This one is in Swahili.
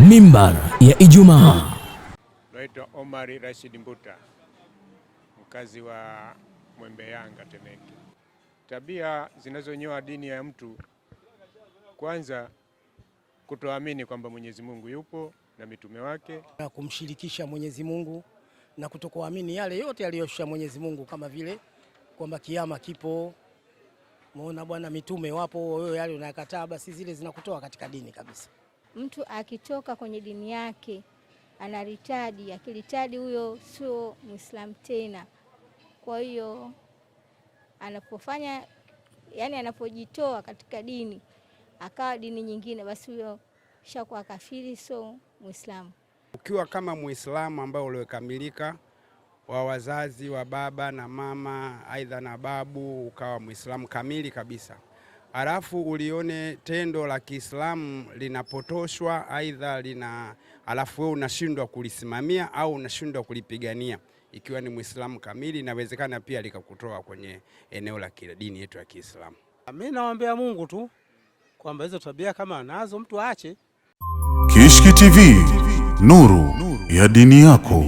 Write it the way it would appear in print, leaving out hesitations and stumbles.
Mimbar ya Ijumaa. Naitwa Omari Rashid Mbuta, mkazi wa Mwembe Yanga Temeke. Tabia zinazonyoa dini ya mtu, kwanza kutoamini kwamba Mwenyezi Mungu yupo na mitume wake, na kumshirikisha Mwenyezi Mungu na kutokuamini yale yote aliyoshusha Mwenyezi Mungu, kama vile kwamba kiyama kipo, muona bwana, mitume wapo, wewe yale unayakataa, basi zile zinakutoa katika dini kabisa. Mtu akitoka kwenye dini yake anaritadi, akiritadi huyo sio Muislamu tena. Kwa hiyo anapofanya, yani anapojitoa katika dini akawa dini nyingine, basi huyo shakuwa kafiri, sio Muislamu. Ukiwa kama Muislamu ambao uliokamilika, wa wazazi wa baba na mama aidha na babu, ukawa Muislamu kamili kabisa, alafu ulione tendo la Kiislamu linapotoshwa aidha alafu wewe unashindwa kulisimamia au unashindwa kulipigania, ikiwa ni Muislamu kamili, inawezekana pia likakutoa kwenye eneo la dini yetu ya Kiislamu. Mimi naomba Mungu tu kwamba hizo tabia kama anazo mtu aache. Kishki TV, nuru ya dini yako.